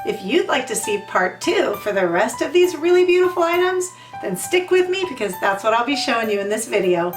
If you'd like to see part 2 for the rest of these really beautiful items, then stick with me because that's what I'll be showing you in this video.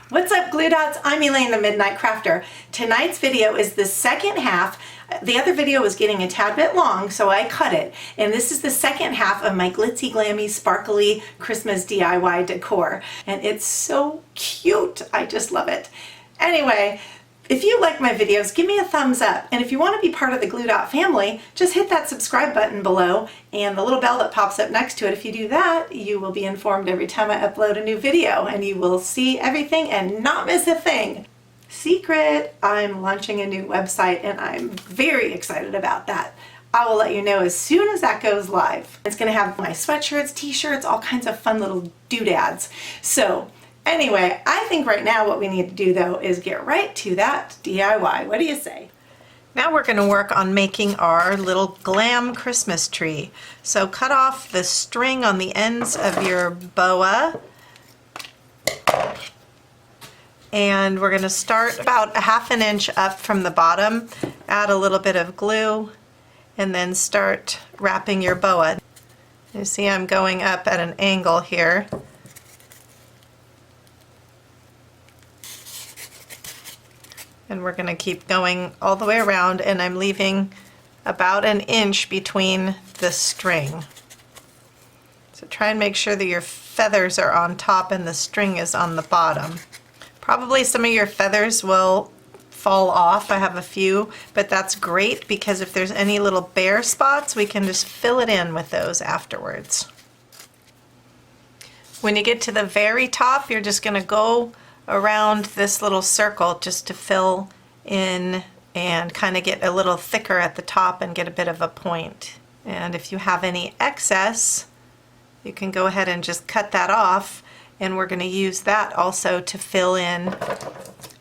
What's up, Glue Dots? I'm Elaine, the Midnight Crafter. Tonight's video is the second half. The other video was getting a tad bit long, so I cut it. And this is the second half of my glitzy, glammy, sparkly Christmas DIY decor. And it's so cute. I just love it. Anyway, if you like my videos, give me a thumbs up. And if you want to be part of the Glue Dot family, just hit that subscribe button below and the little bell that pops up next to it. If you do that, you will be informed every time I upload a new video and you will see everything and not miss a thing. Secret, I'm launching a new website and I'm very excited about that. I will let you know as soon as that goes live. It's going to have my sweatshirts, t-shirts, all kinds of fun little doodads. So anyway, I think right now what we need to do though is get right to that DIY. What do you say? Now we're going to work on making our little glam Christmas tree. So cut off the string on the ends of your boa. And we're going to start about 1/2 inch up from the bottom, add a little bit of glue, and then start wrapping your boa. You see I'm going up at an angle here. And we're going to keep going all the way around, and I'm leaving about 1 inch between the string. So try and make sure that your feathers are on top and the string is on the bottom. Probably some of your feathers will fall off. I have a few, but that's great because if there's any little bare spots, we can just fill it in with those afterwards. When you get to the very top, you're just going to go around this little circle just to fill in and kind of get a little thicker at the top and get a bit of a point. And if you have any excess, you can go ahead and just cut that off, and we're going to use that also to fill in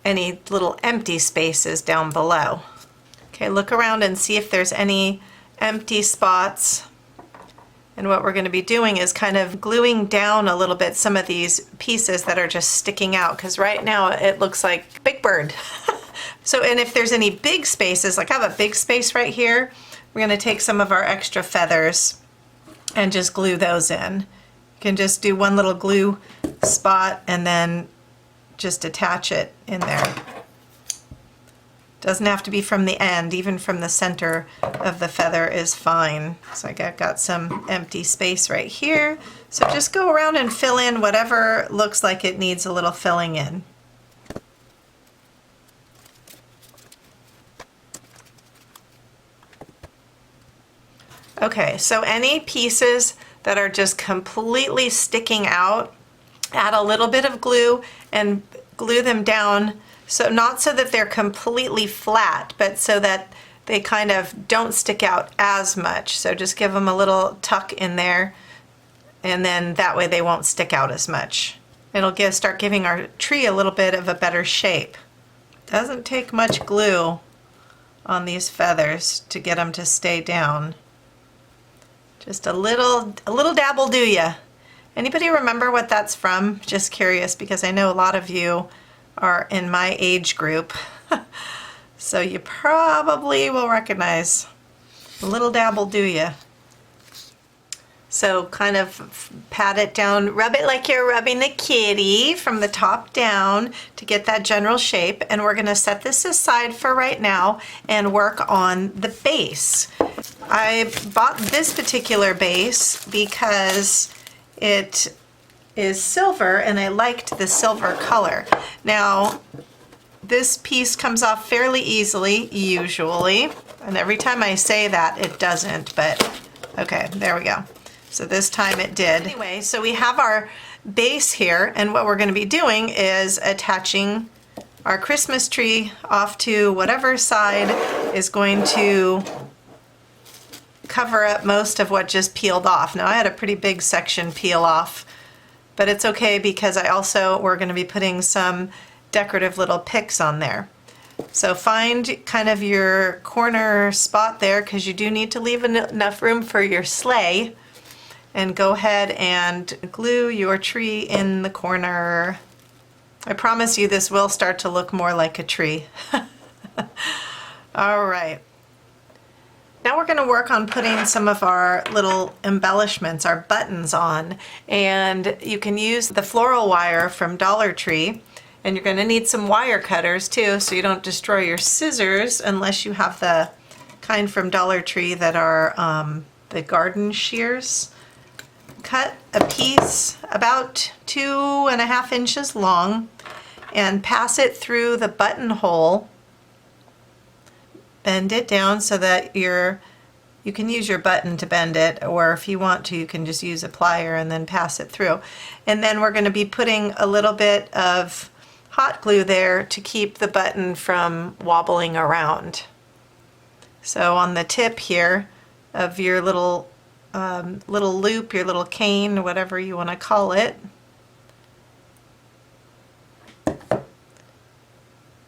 any little empty spaces down below. Okay, look around and see if there's any empty spots. And what we're going to be doing is kind of gluing down a little bit some of these pieces that are just sticking out, because right now it looks like Big Bird. So, and if there's any big spaces, like I have a big space right here, we're going to take some of our extra feathers and just glue those in. You can just do one little glue spot and then just attach it in there. Doesn't have to be from the end, even from the center of the feather is fine. So I got some empty space right here. So just go around and fill in whatever looks like it needs a little filling in. Okay, so any pieces that are just completely sticking out, add a little bit of glue and glue them down. So not so that they're completely flat, but so that they kind of don't stick out as much. So just give them a little tuck in there, and then that way they won't stick out as much. It'll start giving our tree a little bit of a better shape. Doesn't take much glue on these feathers to get them to stay down. Just a little dab will do ya. Anybody remember what that's from? Just curious, because I know a lot of you are in my age group. So you probably will recognize. A little dab will do ya. So kind of pat it down, rub it like you're rubbing a kitty from the top down to get that general shape. And we're gonna set this aside for right now and work on the base. I bought this particular base because it is silver and I liked the silver color. Now, this piece comes off fairly easily, usually. And every time I say that, it doesn't, but okay, there we go. So this time it did. Anyway, so we have our base here, and what we're going to be doing is attaching our Christmas tree off to whatever side is going to cover up most of what just peeled off. Now I had a pretty big section peel off, but it's okay because we're going to be putting some decorative little picks on there. So find kind of your corner spot there, because you do need to leave enough room for your sleigh. and go ahead and glue your tree in the corner. I promise you this will start to look more like a tree. All right. Now we're going to work on putting some of our little embellishments, our buttons on, and you can use the floral wire from Dollar Tree, and you're going to need some wire cutters too so you don't destroy your scissors unless you have the kind from Dollar Tree that are the garden shears. Cut a piece about 2.5 inches long and pass it through the buttonhole. Bend it down so that you can use your button to bend it, or if you want to, you can just use a plier and then pass it through. And then we're going to be putting a little bit of hot glue there to keep the button from wobbling around. So on the tip here of your little loop, your little cane, whatever you want to call it,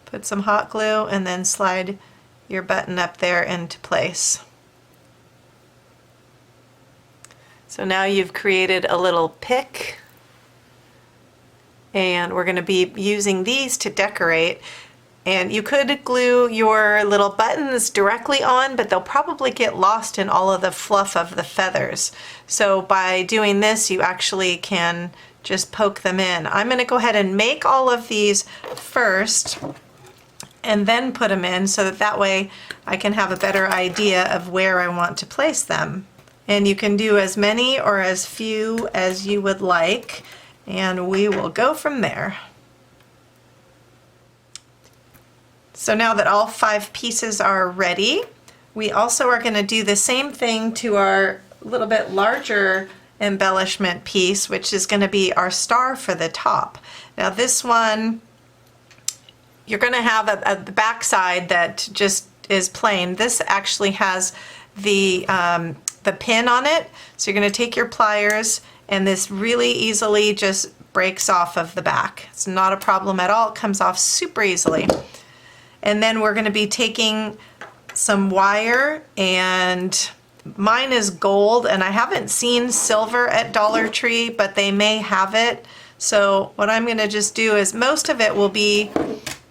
put some hot glue and then slide your button up there into place. So now you've created a little pick, and we're going to be using these to decorate. And you could glue your little buttons directly on, but they'll probably get lost in all of the fluff of the feathers. So by doing this, you actually can just poke them in. I'm going to go ahead and make all of these first and then put them in so that way I can have a better idea of where I want to place them. And you can do as many or as few as you would like, and we will go from there. So now that all 5 pieces are ready, we also are going to do the same thing to our little bit larger embellishment piece, which is going to be our star for the top. Now this one, you're going to have the back side that just is plain. This actually has the pin on it. So you're going to take your pliers, and this really easily just breaks off of the back. It's not a problem at all. It comes off super easily. And then we're going to be taking some wire, and mine is gold, and I haven't seen silver at Dollar Tree, but they may have it. So what I'm going to just do is most of it will be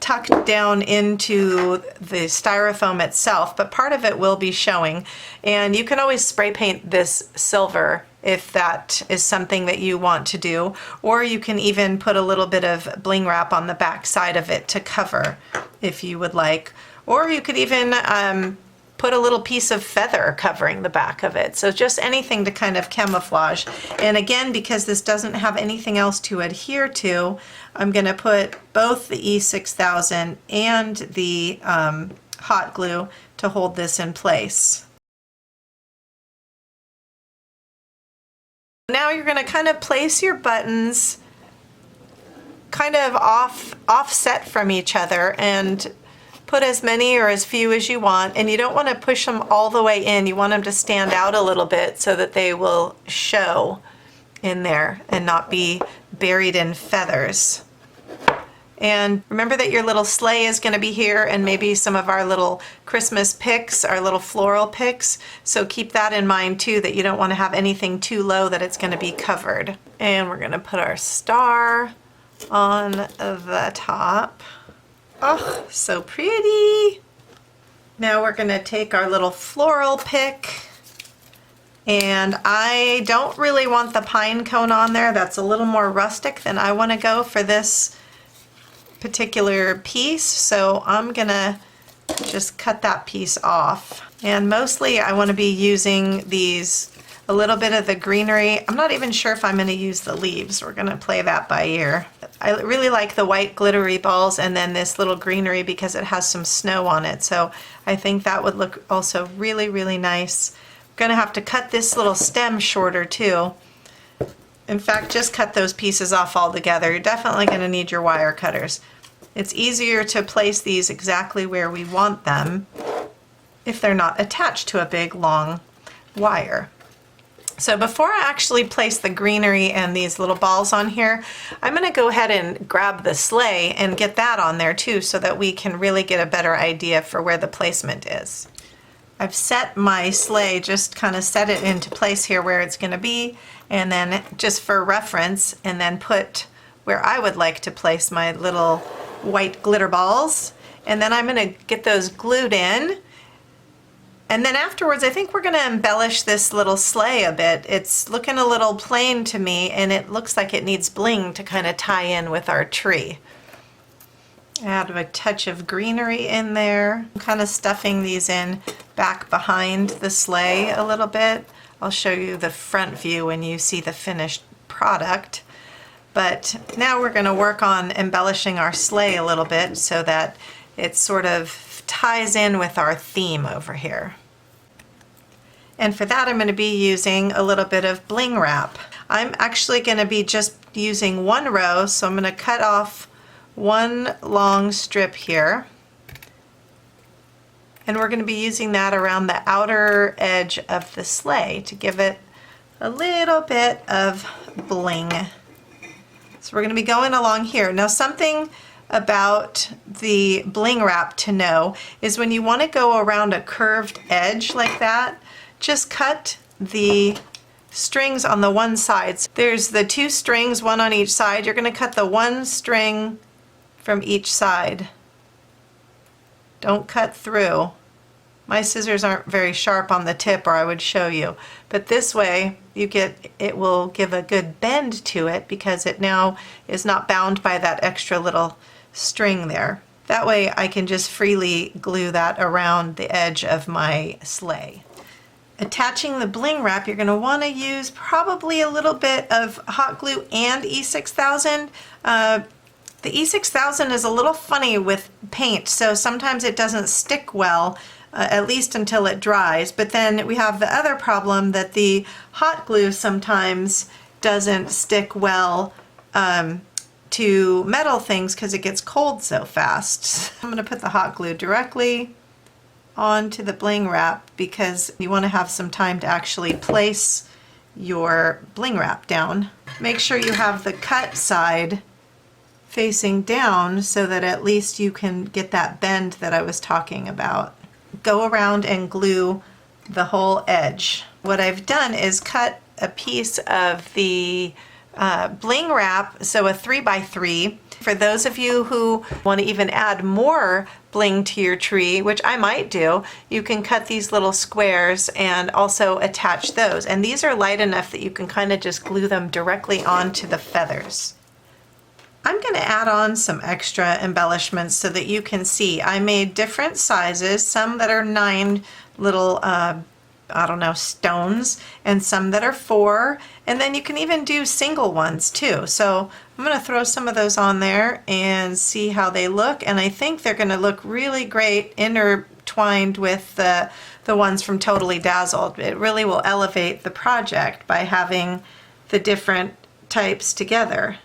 tucked down into the styrofoam itself, but part of it will be showing. And you can always spray paint this silver if that is something that you want to do, or you can even put a little bit of bling wrap on the back side of it to cover if you would like, or you could even put a little piece of feather covering the back of it. So just anything to kind of camouflage. And again, because this doesn't have anything else to adhere to, I'm going to put both the E6000 and the hot glue to hold this in place. Now you're going to kind of place your buttons kind of offset from each other, and put as many or as few as you want. And you don't want to push them all the way in. You want them to stand out a little bit so that they will show in there and not be buried in feathers. And remember that your little sleigh is going to be here, and maybe some of our little Christmas picks, our little floral picks. So keep that in mind too, that you don't want to have anything too low that it's going to be covered. And we're going to put our star on the top. Oh, so pretty. Now we're going to take our little floral pick, and I don't really want the pine cone on there. That's a little more rustic than I want to go for this particular piece, so I'm gonna just cut that piece off. And mostly I want to be using these, a little bit of the greenery. I'm not even sure if I'm going to use the leaves. We're going to play that by ear. I really like the white glittery balls and then this little greenery because it has some snow on it, so I think that would look also really, really nice. I'm going to have to cut this little stem shorter too. In fact, just cut those pieces off altogether. You're definitely going to need your wire cutters. It's easier to place these exactly where we want them if they're not attached to a big long wire. So before I actually place the greenery and these little balls on here, I'm going to go ahead and grab the sleigh and get that on there too, so that we can really get a better idea for where the placement is. I've set my sleigh, just kind of set it into place here where it's going to be, and then just for reference, and then put where I would like to place my little white glitter balls. And then I'm going to get those glued in. And then afterwards, I think we're going to embellish this little sleigh a bit. It's looking a little plain to me, and it looks like it needs bling to kind of tie in with our tree. Add a touch of greenery in there. I'm kind of stuffing these in back behind the sleigh a little bit. I'll show you the front view when you see the finished product. But now we're going to work on embellishing our sleigh a little bit so that it sort of ties in with our theme over here. And for that, I'm going to be using a little bit of bling wrap. I'm actually going to be just using one row, so I'm going to cut off one long strip here. And we're going to be using that around the outer edge of the sleigh to give it a little bit of bling. So we're going to be going along here. Now, something about the bling wrap to know is when you want to go around a curved edge like that, just cut the strings on the one side. There's the two strings, one on each side. You're going to cut the one string from each side. Don't cut through. My scissors aren't very sharp on the tip, or I would show you. But this way, it will give a good bend to it because it now is not bound by that extra little string there. That way I can just freely glue that around the edge of my sleigh. Attaching the bling wrap, you're going to want to use probably a little bit of hot glue and E6000. The E6000 is a little funny with paint, so sometimes it doesn't stick well, at least until it dries. But then we have the other problem that the hot glue sometimes doesn't stick well to metal things because it gets cold so fast. I'm going to put the hot glue directly onto the bling wrap because you want to have some time to actually place your bling wrap down. Make sure you have the cut side facing down so that at least you can get that bend that I was talking about. Go around and glue the whole edge. What I've done is cut a piece of the bling wrap, so a 3x3. For those of you who want to even add more bling to your tree, which I might do, you can cut these little squares and also attach those. And these are light enough that you can kind of just glue them directly onto the feathers. I'm going to add on some extra embellishments so that you can see. I made different sizes, some that are 9 little I don't know, stones, and some that are 4, and then you can even do single ones too. So I'm going to throw some of those on there and see how they look, and I think they're going to look really great intertwined with the ones from Totally Dazzled. It really will elevate the project by having the different types together.